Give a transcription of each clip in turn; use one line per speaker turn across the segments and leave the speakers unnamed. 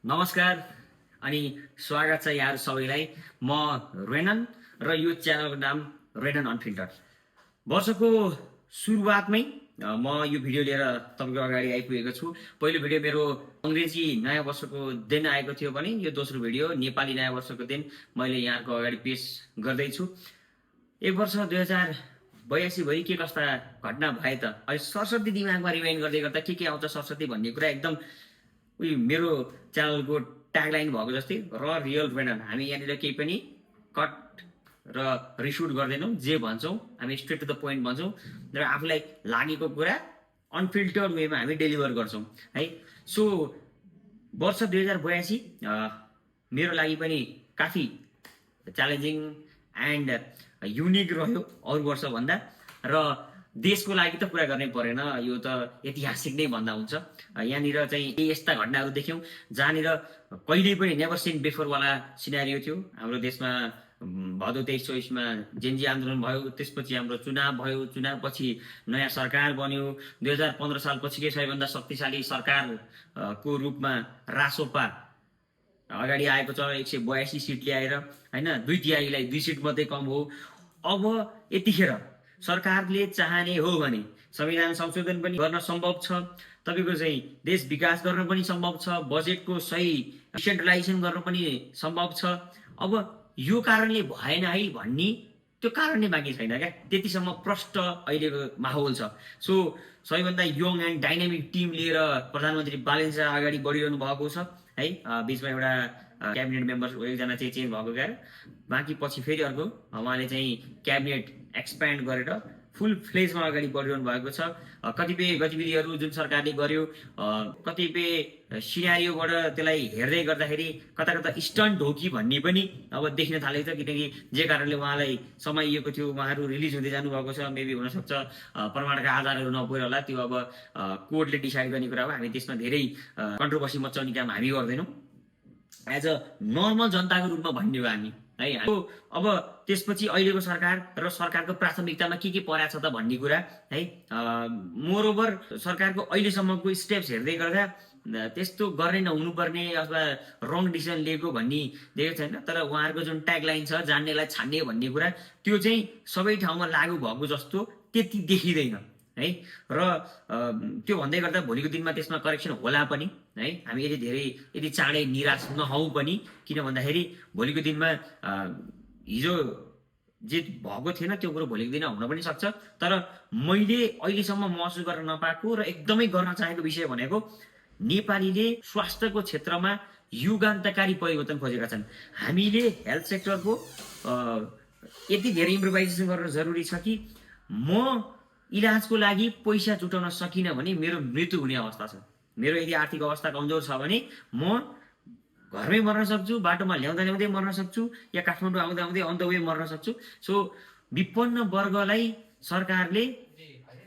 नमस्कार अनि स्वागत छ यहाँहरू सबैलाई। म रेनन र यो च्यानलको नाम रेनन अनफिल्टर। वर्षको सुरुवातमै म यो भिडियो लिएर तपाईँको अगाडि आइपुगेको छु। पहिलो भिडियो मेरो अङ्ग्रेजी नयाँ वर्षको दिन आएको थियो भने यो दोस्रो भिडियो नेपाली नयाँ वर्षको दिन मैले यहाँहरूको अगाडि पेश गर्दैछु। एक वर्ष 2082 भरि के कस्ता घटना भए त अहिले सरस्वती दिमागमा रिमाइन्ड गर्दै गर्दा के आउँछ सरस्वती भन्ने कुरा एकदम उयो मेरो च्यानलको ट्यागलाइन भएको जस्तै र रियल रेनन। हामी यहाँनिर केही पनि कट र रिसुट गर्दैनौँ, जे भन्छौँ हामी स्ट्रेट टु द पोइन्ट भन्छौँ र आफूलाई लागेको कुरा अनफिल्टर्ड वेमा हामी डेलिभर गर्छौँ है। सो वर्ष 2082 मेरो लागि पनि काफी च्यालेन्जिङ एन्ड युनिक रह्यो अरू वर्षभन्दा। र देशको लागि त कुरा गर्नै परेन, यो त ऐतिहासिक नै भन्दा हुन्छ। यहाँनिर चाहिँ यस्ता घटनाहरू देख्यौँ जहाँनिर कहिल्यै पनि नेभर सिन बिफोरवाला सिनारियो थियो। हाम्रो देशमा भदौ 23-24मा जेनजी आन्दोलन भयो, त्यसपछि हाम्रो चुनाव भयो, चुनावपछि नयाँ सरकार बन्यो। 2015 सालपछिकै सबैभन्दा शक्तिशाली सरकारको रूपमा रासोपा अगाडि आएको छ 182 सिट ल्याएर होइन। 2/3 2 सिट मात्रै कम हो। अब यतिखेर सरकारले चाहने हो भने संविधान संशोधन पनि गर्न सम्भव छ, तपाईँको चाहिँ देश विकास गर्न पनि सम्भव छ, बजेटको सही डिसेन्ट्रलाइजेसन गर्न पनि सम्भव छ। अब यो कारणले भएन है भन्ने त्यो कारण नै बाँकी छैन क्या, त्यतिसम्म प्रष्ट अहिलेको माहौल छ। सो सबैभन्दा यङ एन्ड डाइनामिक टिम लिएर प्रधानमन्त्री बालेन शाह अगाडि बढिरहनु भएको छ है। बिचमा एउटा क्याबिनेट मेम्बर एकजना चाहिँ चेन्ज भएको क्या, बाँकी पछि फेरि अर्को उहाँले चाहिँ क्याबिनेट एक्सप्यान्ड गरेर फुल फ्लेजमा अगाडि बढिरहनु भएको छ। कतिपय गतिविधिहरू जुन सरकारले गर्यो, कतिपय सिनारियोबाट त्यसलाई हेर्दै गर्दाखेरि कता कता स्टन्ट हो कि भन्ने पनि अब देखिन थालेको छ, किनकि जे कारणले उहाँलाई समाइएको थियो उहाँहरू रिलिज हुँदै जानुभएको छ। मेबी हुनसक्छ प्रमाणका आधारहरू नपुगेर होला, त्यो अब कोर्टले डिसाइड गर्ने कुरा हो। हामी त्यसमा धेरै कन्ट्रोभर्सी मचाउने काम हामी गर्दैनौँ, एज अ नर्मल जनताको रूपमा भन्ने हो हामी है। अब त्यसपछि अहिलेको सरकार र सरकारको प्राथमिकतामा के परेको छ त भन्ने कुरा है। मोरओभर सरकारको अहिलेसम्मको स्टेप्स हेर्दै गर्दा त्यस्तो गर्ने नहुनुपर्ने अथवा रङ डिसिजन लिएको भन्ने देखेको छैन। तर उहाँहरूको जुन ट्यागलाइन छ जान्नेलाई छान्ने भन्ने कुरा, त्यो चाहिँ सबै ठाउँमा लागू भएको जस्तो त्यति देखिँदैन है। र त्यो भन्दै गर्दा भोलिको दिनमा त्यसमा करेक्सन होला पनि है। हामी यदि चाँडै निराश नहौँ पनि, किन भन्दाखेरि भोलिको दिनमा हिजो जे भएको थिएन त्यो कुरो भोलिको दिन हुन पनि सक्छ। तर मैले अहिलेसम्म महसुस गर्न नपाएको र एकदमै गर्न चाहेको विषय भनेको नेपालीले स्वास्थ्यको क्षेत्रमा युगान्तकारी परिवर्तन खोजेका छन्। हामीले हेल्थ सेक्टरको यति धेरै इम्प्रोभाइजेसन गर्न जरुरी छ कि म इलाजको लागि पैसा जुटाउन सकिनँ भने मेरो मृत्यु हुने अवस्था छ। मेरो यदि आर्थिक अवस्था कमजोर छ भने म घरमै मर्न सक्छु, बाटोमा ल्याउँदै मर्न सक्छु, या काठमाडौँ आउँदै अन द वे मर्न सक्छु। सो विपन्न वर्गलाई सरकारले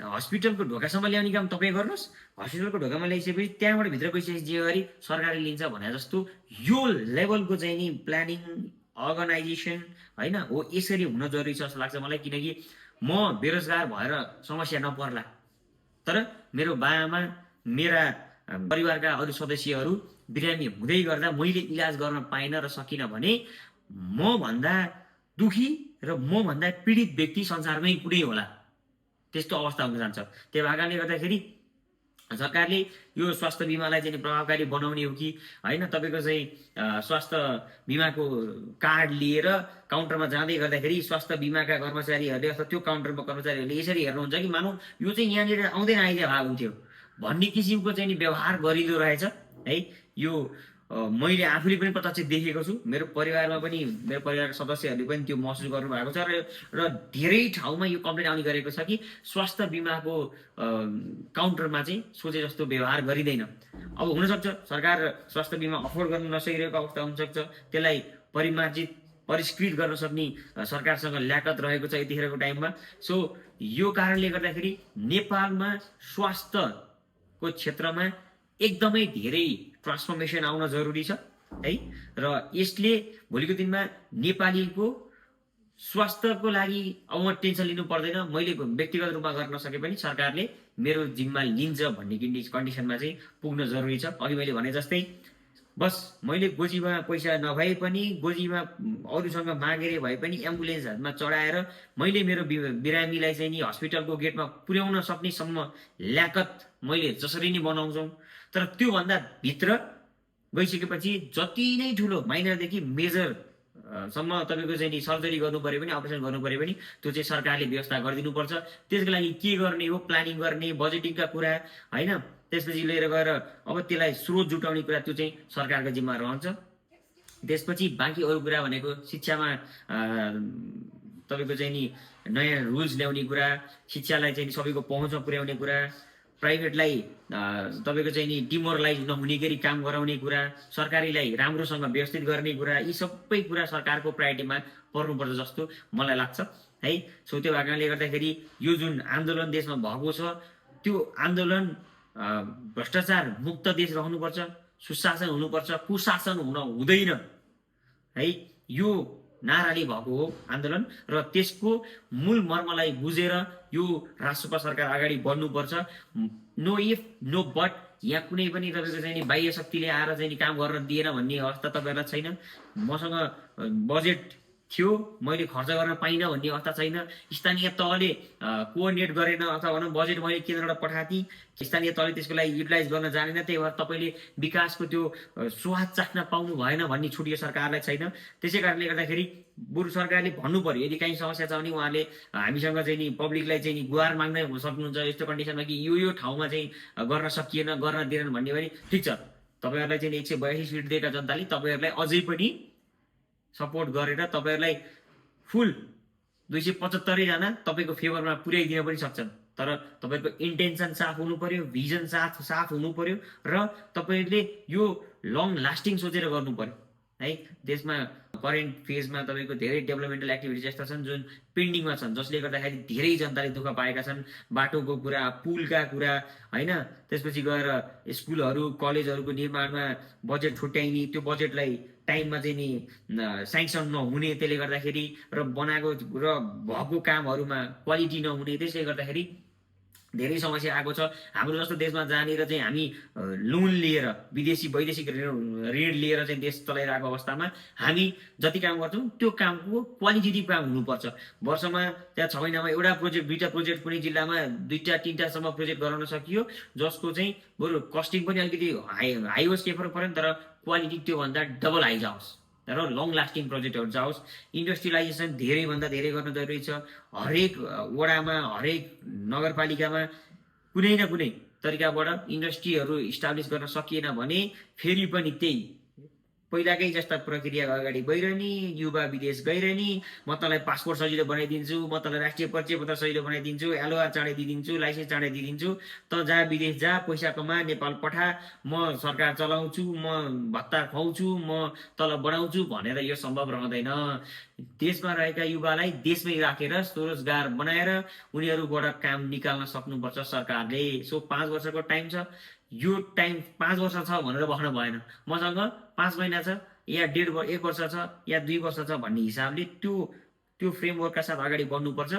हस्पिटलको ढोकासम्म ल्याउने काम तपाईँ गर्नुहोस्, हस्पिटलको ढोकामा ल्याइसकेपछि त्यहाँबाट भित्र गइसकेपछि जे गरी सरकारले लिन्छ भने जस्तो यो लेभलको चाहिँ नि प्लानिङ अर्गनाइजेसन होइन हो, यसरी हुन जरुरी छ जस्तो लाग्छ मलाई। किनकि म बेरोजगार भएर समस्या नपर्ला, तर मेरो बाआमा मेरा परिवारका अरू सदस्यहरू बिरामी हुँदै गर्दा मैले इलाज गर्न पाइनँ र सकिनँ भने म भन्दा दुखी र म भन्दा पीडित व्यक्ति संसारमै कुनै होला, त्यस्तो अवस्था हुन जान्छ। त्यही भएको कारणले गर्दाखेरि सरकारले यो स्वास्थ्य बिमालाई चाहिँ प्रभावकारी बनाउने हो कि होइन, तपाईँको चाहिँ स्वास्थ्य बिमाको कार्ड लिएर काउन्टरमा जाँदै गर्दाखेरि स्वास्थ्य बिमाका कर्मचारीहरूले अथवा त्यो काउन्टरमा कर्मचारीहरूले यसरी हेर्नुहुन्छ कि मानौ यो चाहिँ यहाँनिर आउँदैन आइदिया भएको हुन्थ्यो भन्ने किसिमको चाहिँ नि व्यवहार गरिँदो रहेछ है। यो मैले आफूले पनि प्रत्यक्ष देखेको छु, मेरो परिवारमा पनि मेरो परिवारका सदस्यहरूले पनि त्यो महसुस गर्नुभएको छ। र धेरै ठाउँमा यो कम्प्लेन आउने गरेको छ कि स्वास्थ्य बिमाको काउन्टरमा चाहिँ सोचे जस्तो व्यवहार गरिँदैन। अब हुनसक्छ सरकार स्वास्थ्य बिमा अफोर्ड गर्न नसकिरहेको अवस्था हुनसक्छ, त्यसलाई परिष्कृत गर्न सक्ने सरकारसँग ल्याकत रहेको छ यतिखेरको टाइममा। सो यो कारणले गर्दाखेरि नेपालमा स्वास्थ्यको क्षेत्रमा एकदमै धेरै ट्रान्सफर्मेसन आउन जरुरी छ है। र यसले भोलिको दिनमा नेपालीको स्वास्थ्यको लागि अब म टेन्सन लिनु पर्दैन, मैले व्यक्तिगत रूपमा गर्न सके पनि सरकारले मेरो जिम्मा लिन्छ भन्ने कन्डिसनमा चाहिँ पुग्न जरुरी छ। अघि मैले भने जस्तै बस मैले गोजीमा पैसा नभए पनि गोजीमा अरूसँग मागेर भए पनि एम्बुलेन्सहरूमा चढाएर मैले मेरो बिरामीलाई चाहिँ नि हस्पिटलको गेटमा पुर्याउन सक्नेसम्म ल्याकत मैले जसरी नै बनाउँछौँ। तर त्योभन्दा भित्र गइसकेपछि जति नै ठुलो माइनरदेखि मेजर सम्म तपाईँको चाहिँ नि सर्जरी गर्नु पऱ्यो भने अपरेसन गर्नु पऱ्यो भने त्यो चाहिँ सरकारले व्यवस्था गरिदिनुपर्छ। त्यसको लागि के गर्ने हो, प्लानिङ गर्ने, बजेटिङका कुरा होइन, त्यसपछि लिएर गएर अब त्यसलाई स्रोत जुटाउने कुरा त्यो चाहिँ सरकारको जिम्मा रहन्छ। त्यसपछि बाँकी अरू कुरा भनेको शिक्षामा तपाईँको चाहिँ नि नयाँ रुल्स ल्याउने कुरा, शिक्षालाई चाहिँ सबैको पहुँचमा पुर्याउने कुरा, प्राइभेटलाई तपाईँको चाहिँ नि डिमोरलाइज नहुने गरी काम गराउने कुरा, सरकारीलाई राम्रोसँग व्यवस्थित गर्ने कुरा, यी सबै कुरा सरकारको प्रायोरिटीमा पर्नुपर्छ जस्तो मलाई लाग्छ है। सो त्यो कारणले गर्दाखेरि यो जुन आन्दोलन देशमा भएको छ त्यो आन्दोलन भ्रष्टाचार मुक्त देश रहनुपर्छ, सुशासन हुनुपर्छ, कुशासन हुँदैन है। यो नाराले भएको हो आन्दोलन र त्यसको मूल मर्मलाई बुझेर यो राष्ट्रपा सरकार अगाडि बढ्नुपर्छ। नो इफ नो बट, यहाँ कुनै पनि तपाईँको चाहिँ नि बाह्य शक्तिले आएर चाहिँ नि काम गर्न दिएन भन्ने अवस्था तपाईँहरूलाई छैन। मसँग बजेट थियो मैले खर्च गर्न पाइनँ भन्ने अवस्था छैन। स्थानीय तहले कोअर्डिनेट गरेन अथवा भनौँ बजेट मैले केन्द्रबाट पठाएको थिएँ, स्थानीय तहले त्यसको लागि युटिलाइज गर्न जानेन, त्यही भएर तपाईँले विकासको त्यो स्वाद चाख्न पाउनु भएन भन्ने छुट यो सरकारलाई छैन। त्यसै कारणले गर्दाखेरि बरु सरकारले भन्नु पर्यो यदि काहीँ समस्या छ भने उहाँले हामीसँग चाहिँ नि पब्लिकलाई चाहिँ नि गुहार माग्न सक्नुहुन्छ यस्तो कन्डिसनमा कि यो ठाउँमा चाहिँ गर्न सकिएन, गर्न दिएन भन्ने भने ठिक छ। तपाईँहरूलाई चाहिँ 182 सिट दिएका जनताले तपाईँहरूलाई अझै पनि सपोर्ट गरेर तपाईँहरूलाई फुल 275 जना तपाईँको फेभरमा पुर्याइदिन पनि सक्छन्। तर तपाईँको इन्टेन्सन साफ हुनु पर्यो, भिजन साफ हुनु पर्यो र तपाईँले यो लङ लास्टिङ सोचेर गर्नु पर्यो है। देशमा करेन्ट फेजमा तपाईँको धेरै डेभलपमेन्टल एक्टिभिटिज यस्ता छन् जुन पेन्डिङमा छन्, जसले गर्दाखेरि धेरै जनताले दुःख पाएका छन्। बाटोको कुरा, पुलका कुरा होइन, त्यसपछि गएर स्कुलहरू कलेजहरूको निर्माणमा बजेट छुट्याइने, त्यो बजेटलाई टाइममा चाहिँ नि स्याङ्सन नहुने, त्यसले गर्दाखेरि र बनाएको र भएको कामहरूमा क्वालिटी नहुने, त्यसले गर्दाखेरि धेरै समस्या आएको छ। हाम्रो जस्तो देशमा जहाँनिर चाहिँ हामी लोन लिएर वैदेशिक ऋण लिएर चाहिँ देश चलाइरहेको अवस्थामा हामी जति काम गर्छौँ त्यो कामको क्वालिटेटिभ काम हुनुपर्छ। वर्षमा त्यहाँ 6 महिनामा एउटा प्रोजेक्ट, 2टा प्रोजेक्ट कुनै जिल्लामा 2टा 3टासम्म प्रोजेक्ट गराउन सकियो, जसको चाहिँ बरु कस्टिङ पनि अलिकति हाई होस्, के फरक परेन, तर क्वालिटी त्योभन्दा डबल हाई जाओस् र लङ लास्टिङ प्रोजेक्टहरू जाओस्। इन्डस्ट्रियलाइजेसन धेरैभन्दा धेरै गर्न जरुरी छ। हरेक वडामा, हरेक नगरपालिकामा कुनै न कुनै तरिकाबाट इन्डस्ट्रीहरू इस्टाब्लिस गर्न सकिएन भने फेरि पनि त्यही पहिलाकै जस्ता प्रक्रिया अगाडि गइरहने, युवा विदेश गइरहने, म तँलाई पासपोर्ट सजिलो बनाइदिन्छु, म तँलाई राष्ट्रिय परिचय पत्र सजिलो बनाइदिन्छु, एलओआर चाँडाइदिन्छु, लाइसेन्स चाँडाइदिन्छु, त जहाँ विदेश जा, पैसा कमा, नेपाल पठा, म सरकार चलाउँछु, म भत्ता खुवाउँछु, म तल बढाउँछु भनेर यो सम्भव रहँदैन। देशमा रहेका युवालाई देशमै राखेर स्वरोजगार बनाएर उनीहरूबाट काम निकाल्न सक्नुपर्छ सरकारले। सो 5 वर्षको टाइम छ। यो टाइम 5 वर्ष छ भनेर बस्न भएन। मसँग 5 महिना छ या 1 वर्ष छ या 2 वर्ष छ भन्ने हिसाबले त्यो फ्रेमवर्कका साथ अगाडि बढ्नुपर्छ।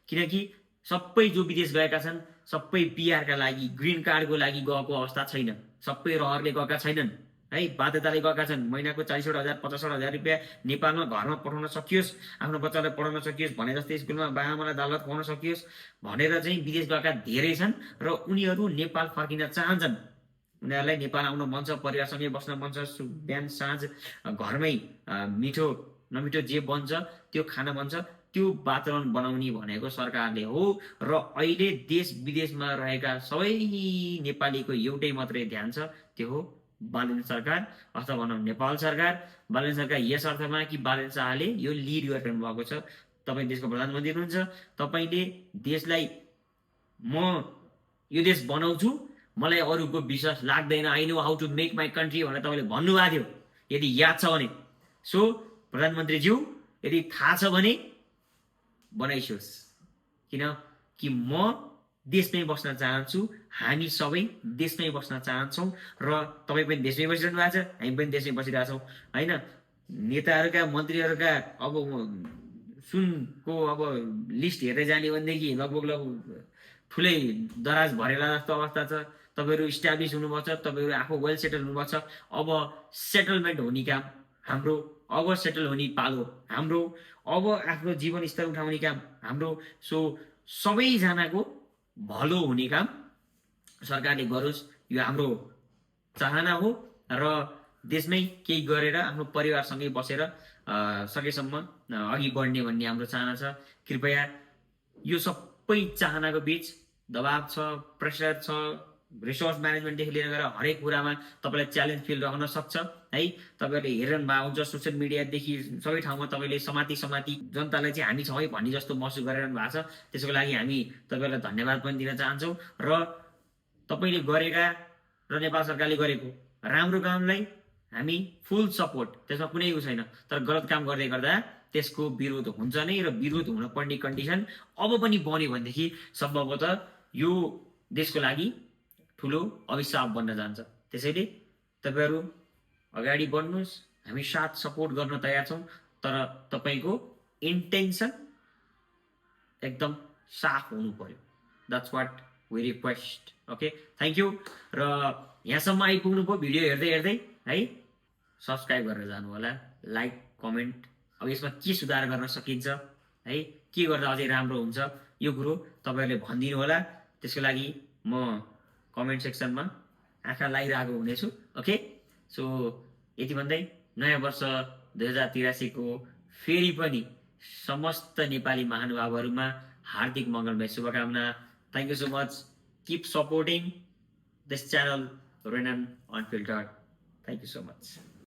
किनकि सबै जो विदेश गएका छन् सबै पिआरका लागि, ग्रिन कार्डको लागि गएको अवस्था छैन। सबै रहरले गएका छैनन् है, बाध्यताले गएका छन्। महिनाको 40,000 50,000 रुपियाँ नेपालमा घरमा पठाउन सकियोस्, आफ्नो बच्चालाई पढाउन सकियोस्, भने जस्तै स्कुलमा बाआमालाई दाल भात खुवाउन सकियोस् भनेर चाहिँ विदेश गएका धेरै छन् र उनीहरू नेपाल फर्किन चाहन्छन्। उनीहरूलाई नेपाल आउन मन छ, परिवारसँगै बस्न मन छ, बिहान साँझ घरमै मिठो नमिठो जे बन्छ त्यो खान मन छ। त्यो वातावरण बनाउने भनेको सरकारले हो र अहिले देश विदेशमा रहेका सबै नेपालीको एउटै मात्रै ध्यान छ, त्यो हो बालेन्द्र सरकार अथवा भनौँ नेपाल सरकार। बालेन्द्र सरकार यस अर्थमा कि बालेन्द्र शाहले यो लिड गरिरहनु भएको छ। तपाईँ देशको प्रधानमन्त्री हुनुहुन्छ, तपाईँले देशलाई म यो देश बनाउँछु, मलाई अरूको विश्वास लाग्दैन, I know how to make my country भनेर तपाईँले भन्नुभएको थियो, यदि याद छ भने। सो प्रधानमन्त्रीज्यू, यदि थाहा छ भने बनाइसोस्, किनकि म देशमै बस्न चाहन्छु, हामी सबै देशमै बस्न चाहन्छौँ र तपाईँ पनि देशमै बसिरहनु भएको छ, हामी पनि देशमै बसिरहेछौँ होइन। नेताहरूका मन्त्रीहरूका अब सुनको अब लिस्ट हेर्दै जाने भनेदेखि लगभग ठुलै दराज भरेला जस्तो अवस्था छ। तपाईँहरू इस्टाब्लिस हुनुभएको छ, तपाईँहरू आफू वेल सेटल हुनुभएको छ। अब सेटलमेन्ट हुने काम हाम्रो, अब सेटल हुने पालो हाम्रो, अब आफ्नो जीवन स्तर उठाउने काम हाम्रो। सो सबैजनाको भलो हुने काम सरकारले गरोस्, यो हाम्रो चाहना हो। र देशमै केही गरेर आफ्नो परिवारसँगै बसेर सकेसम्म अघि बढ्ने भन्ने हाम्रो चाहना छ। कृपया यो सबै चाहनाको बीच दबाव छ, प्रेसर छ, रिसोर्स म्यानेजमेन्टदेखि लिएर गएर हरेक कुरामा तपाईँलाई च्यालेन्ज फिल रहन सक्छ है। तपाईँहरूले हेरिरहनु भएको हुन्छ सोसियल मिडियादेखि सबै ठाउँमा तपाईँले समाती जनतालाई चाहिँ हामी छौँ है भन्ने जस्तो महसुस गरिरहनु भएको छ। त्यसको लागि हामी तपाईँहरूलाई धन्यवाद पनि दिन चाहन्छौँ। र तपाईँले गरेका र नेपाल सरकारले गरेको राम्रो कामलाई हामी फुल सपोर्ट, त्यसमा कुनै उ छैन। तर गलत काम गर्दै गर्दा त्यसको विरोध हुन्छ नै, र विरोध हुन पर्ने कन्डिसन अब पनि बन्यो भनेदेखि सम्भवतः यो देशको लागि ठुलो अभिशाप बन्न जान्छ। त्यसैले तपाईँहरू अगाडि बढ्नुहोस्, हामी साथ सपोर्ट गर्न तयार छौँ। तर तपाईँको इन्टेन्सन एकदम साफ हुनु पर्यो। That's what we request. Okay, thank you. र यहाँसम्म आइपुग्नु भयो भिडियो हेर्दै हेर्दै है, सब्सक्राइब गरेर जानु होला, लाइक कमेन्ट। अब यसमा के सुधार गर्न सकिन्छ है, के गर्दा अझै राम्रो हुन्छ, यो कुरो तपाईँहरूले भनिदिनु होला। त्यसको लागि म कमेन्ट सेक्सनमा आँखा लागिरहेको हुनेछु। ओके, सो यति भन्दै नयाँ वर्ष 2083 को फेरि पनि समस्त नेपाली महानुभावहरूमा हार्दिक मङ्गलमय शुभकामना। Thank you so much. Keep supporting this channel, Renan Unfiltered. Thank you so much.